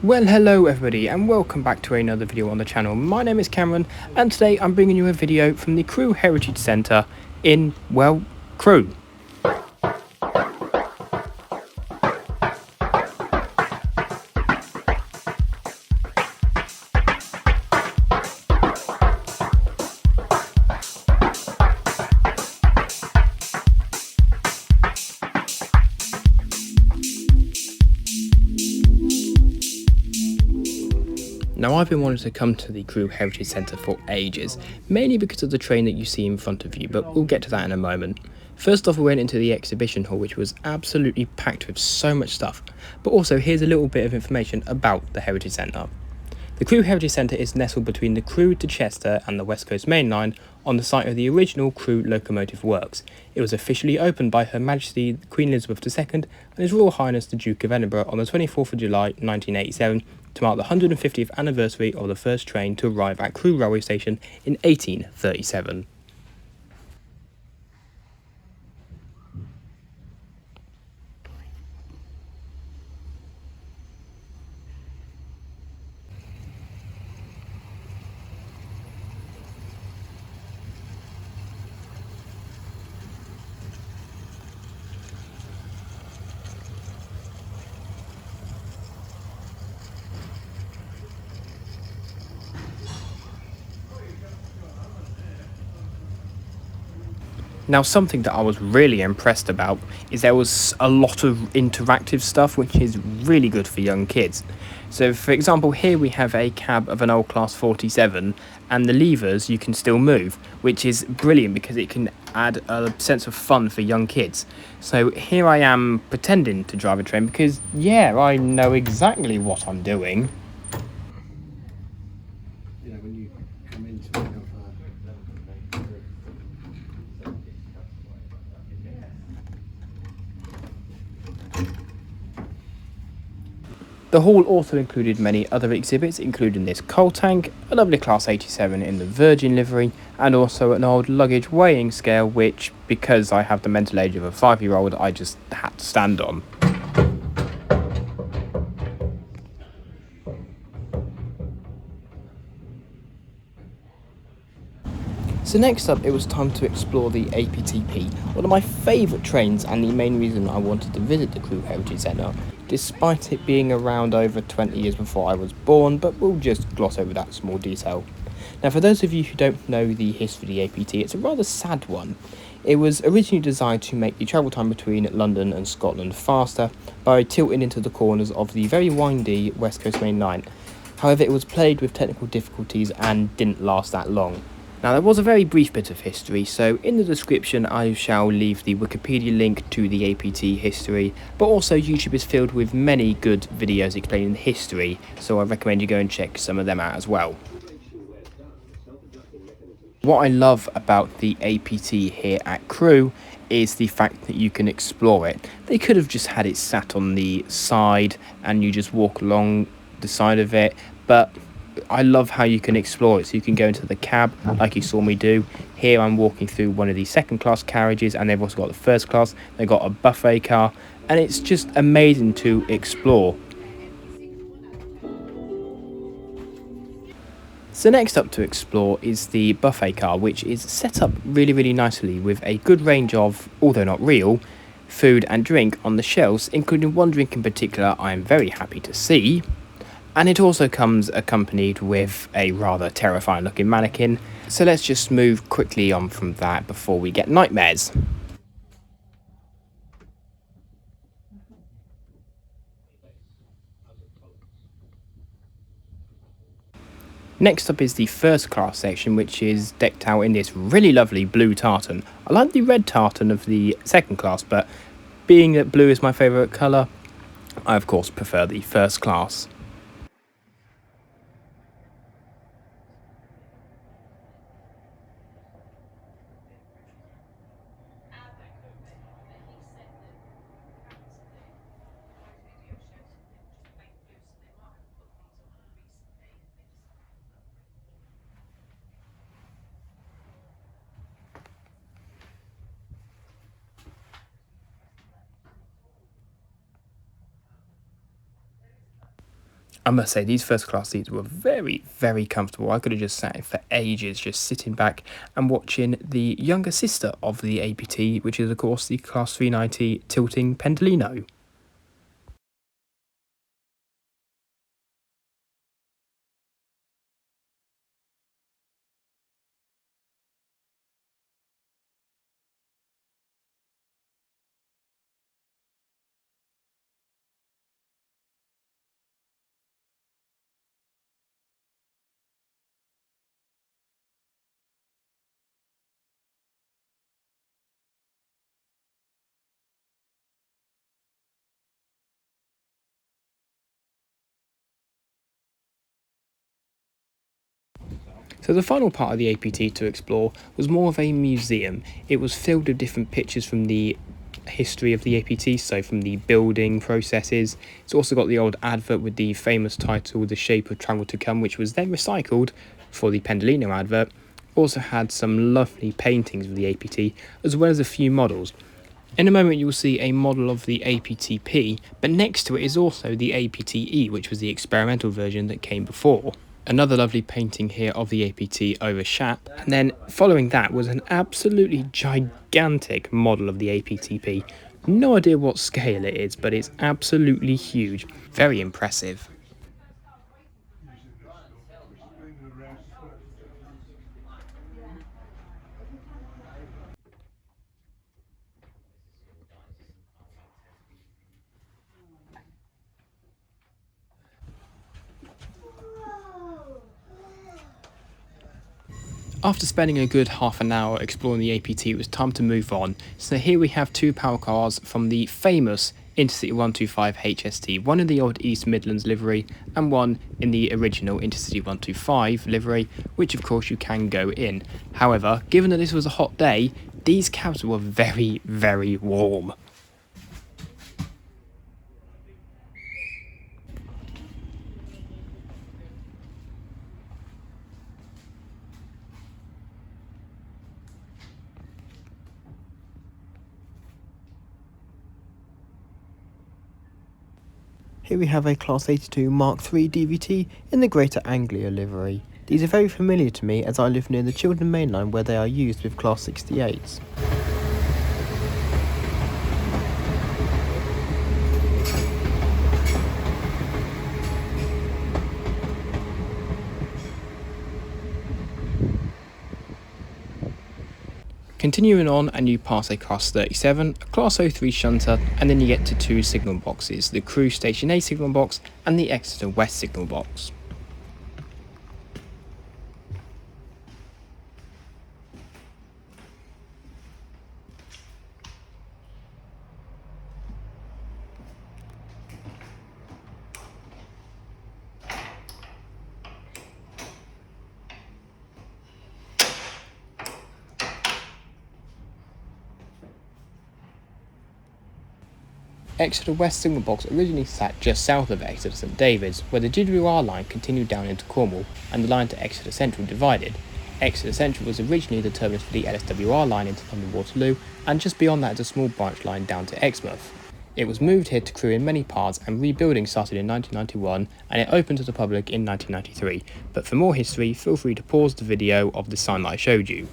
Well, hello everybody and welcome back to another video on the channel. My name is Cameron and today I'm bringing you a video from the Crewe Heritage Centre in, well, Crewe. Now, I've been wanting to come to the Crewe Heritage Centre for ages, mainly because of the train that you see in front of you, but we'll get to that in a moment. First off, we went into the exhibition hall, which was absolutely packed with so much stuff, but also here's a little bit of information about the Heritage Centre. The Crewe Heritage Centre is nestled between the Crewe to Chester and the West Coast Main Line on the site of the original Crewe Locomotive Works. It was officially opened by Her Majesty Queen Elizabeth II and His Royal Highness the Duke of Edinburgh on the 24th of July 1987 to mark the 150th anniversary of the first train to arrive at Crewe Railway Station in 1837. Now, something that I was really impressed about is there was a lot of interactive stuff, which is really good for young kids. So, for example, here we have a cab of an old Class 47, and the levers you can still move, which is brilliant because it can add a sense of fun for young kids. So here I am pretending to drive a train because, yeah, I know exactly what I'm doing. When you come into it, The hall also included many other exhibits, including this coal tank, a lovely Class 87 in the Virgin livery, and also an old luggage weighing scale, which, because I have the mental age of a 5-year-old, I just had to stand on. So next up, it was time to explore the APTP, one of my favourite trains and the main reason I wanted to visit the Crewe Heritage Centre, despite it being around over 20 years before I was born, but we'll just gloss over that small detail. Now, for those of you who don't know the history of the APT, it's a rather sad one. It was originally designed to make the travel time between London and Scotland faster by tilting into the corners of the very windy West Coast Main Line. However, it was plagued with technical difficulties and didn't last that long. Now, there was a very brief bit of history, so in the description I shall leave the Wikipedia link to the APT history, but also YouTube is filled with many good videos explaining the history, so I recommend you go and check some of them out as well. What I love about the APT here at Crewe is the fact that you can explore it. They could have just had it sat on the side and you just walk along the side of it, but I love how you can explore it. So you can go into the cab like you saw me do. Here I'm walking through one of the second class carriages, and they've also got the first class. They've got a buffet car, and it's just amazing to explore. So next up to explore is the buffet car, which is set up really nicely with a good range of, although not real, food and drink on the shelves, including one drink in particular I am very happy to see. And it also comes accompanied with a rather terrifying looking mannequin. So let's just move quickly on from that before we get nightmares. Next up is the first class section, which is decked out in this really lovely blue tartan. I like the red tartan of the second class, but being that blue is my favourite colour, I of course prefer the first class. I must say, these first class seats were very, very comfortable. I could have just sat for ages, just sitting back and watching the younger sister of the APT, which is, of course, the Class 390 tilting Pendolino. So the final part of the APT to explore was more of a museum. It was filled with different pictures from the history of the APT, so from the building processes. It's also got the old advert with the famous title, The Shape of Travel to Come, which was then recycled for the Pendolino advert. Also had some lovely paintings of the APT, as well as a few models. In a moment you will see a model of the APT-P, but next to it is also the APT-E, which was the experimental version that came before. Another lovely painting here of the APT over Shap, and then following that was an absolutely gigantic model of the APT-P. No idea what scale it is, but it's absolutely huge. Very impressive. After spending a good half an hour exploring the APT, it was time to move on. So here we have two power cars from the famous Intercity 125 HST, one in the old East Midlands livery and one in the original Intercity 125 livery, which of course you can go in. However, given that this was a hot day, these cabs were very, very warm. Here we have a Class 82 Mark III DVT in the Greater Anglia livery. These are very familiar to me as I live near the Chiltern mainline where they are used with Class 68s. Continuing on, and you pass a Class 37, a Class 03 shunter, and then you get to two signal boxes, the Crewe Station A signal box and the Exeter West signal box. Exeter West signal box originally sat just south of Exeter St David's, where the GWR line continued down into Cornwall and the line to Exeter Central divided. Exeter Central was originally the terminus for the LSWR line into London Waterloo, and just beyond that is a small branch line down to Exmouth. It was moved here to Crewe in many parts, and rebuilding started in 1991 and it opened to the public in 1993, but for more history feel free to pause the video of the sign that I showed you.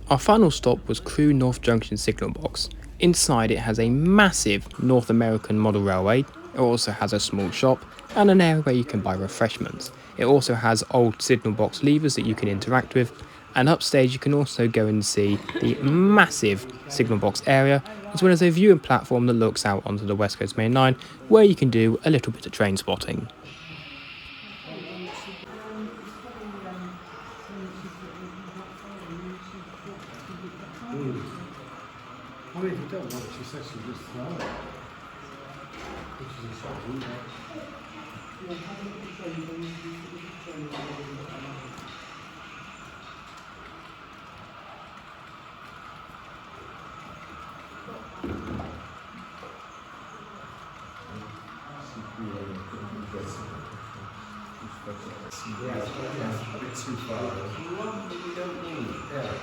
Our final stop was Crewe North Junction signal box. Inside it has a massive North American model railway, it also has a small shop and an area where you can buy refreshments. It also has old signal box levers that you can interact with, and upstairs you can also go and see the massive signal box area, as well as a viewing platform that looks out onto the West Coast Main Line where you can do a little bit of train spotting. I mean, if you don't want it, she says she'll just throw it. Which is a shot, isn't it? Yeah, it's a bit too far. We don't need. Yeah.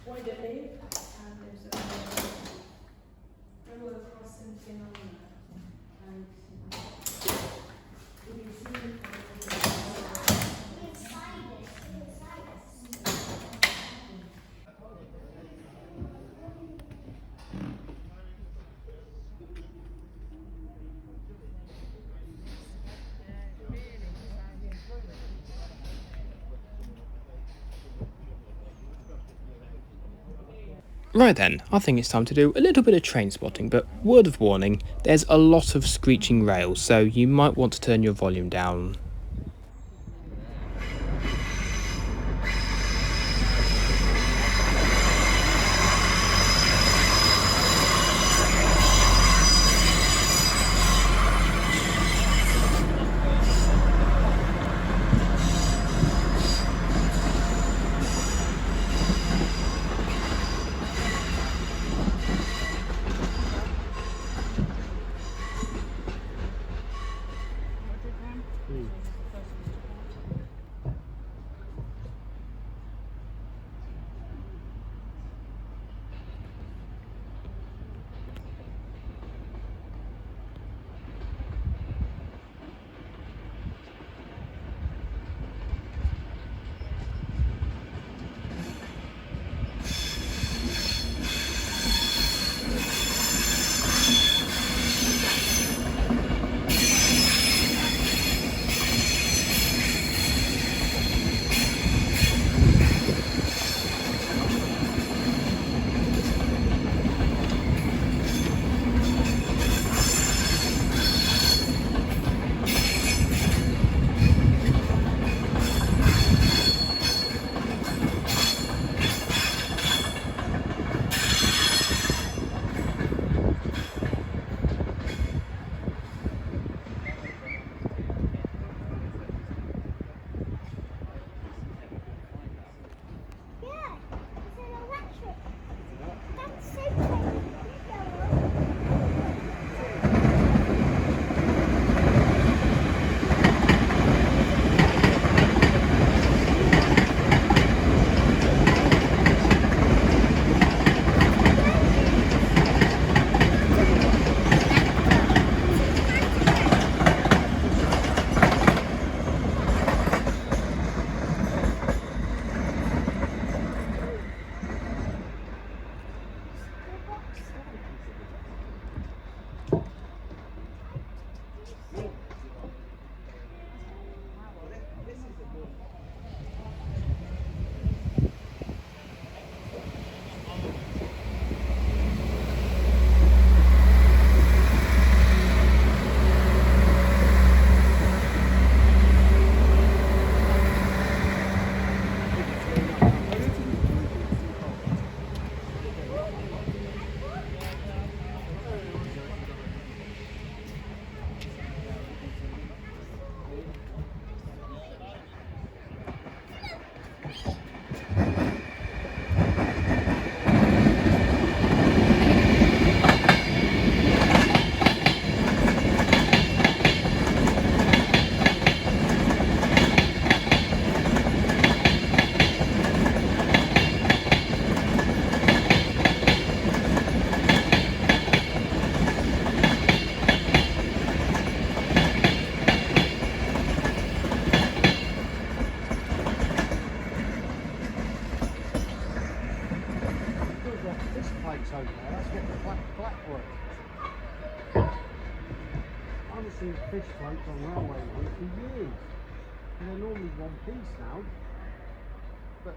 Why did they? There's a railway crossing thing on there. And you can see Right then, I think it's time to do a little bit of train spotting, but word of warning, there's a lot of screeching rails, so you might want to turn your volume down. Fish floats on railway lines for years. And they're normally one piece now. But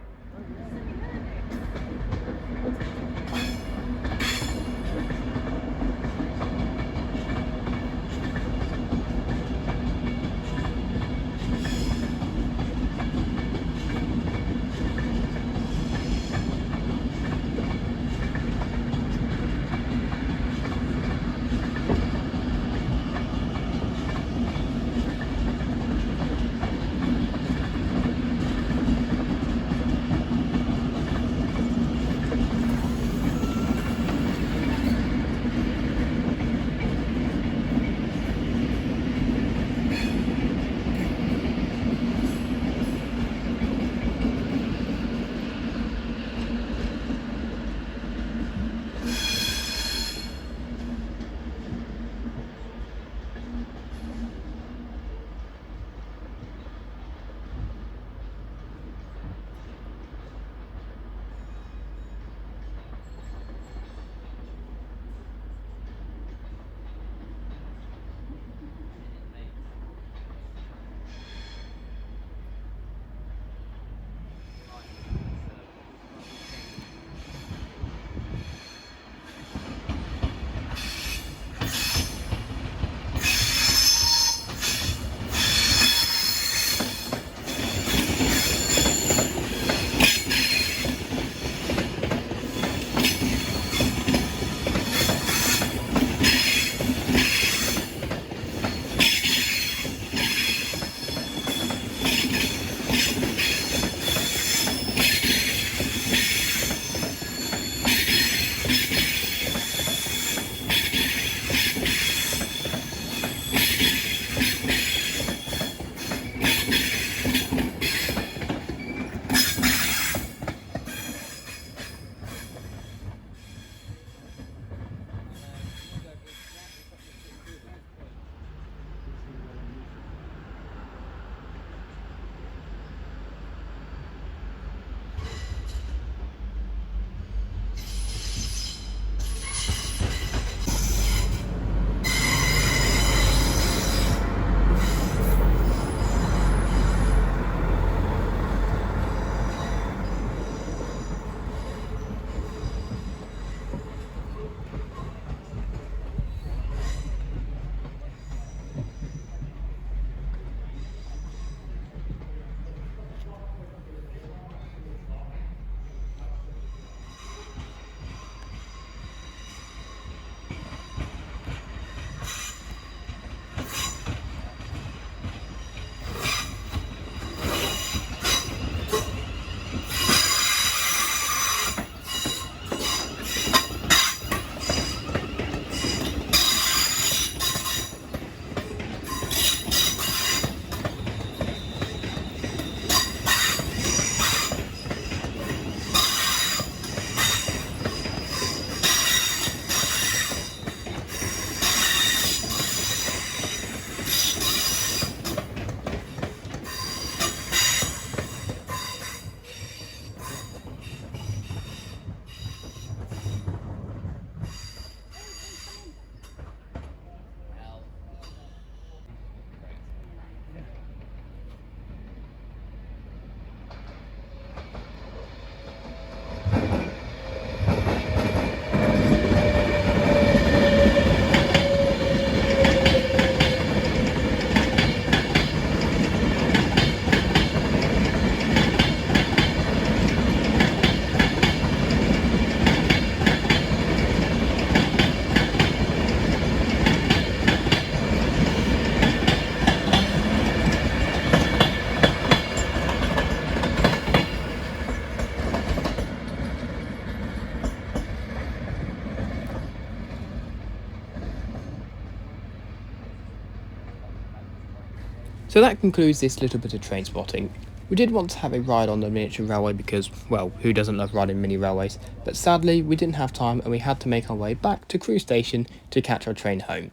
So that concludes this little bit of train spotting. We did want to have a ride on the miniature railway because, well, who doesn't love riding mini railways? But sadly, we didn't have time and we had to make our way back to Crewe Station to catch our train home.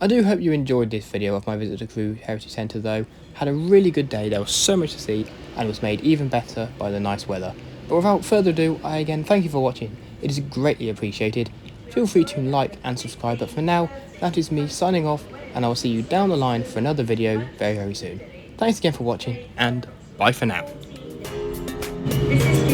I do hope you enjoyed this video of my visit to Crewe Heritage Centre though. Had a really good day, there was so much to see and was made even better by the nice weather. But without further ado, I again thank you for watching, it is greatly appreciated. Feel free to like and subscribe, but for now, that is me signing off and I will see you down the line for another video very soon. Thanks again for watching and bye for now. This is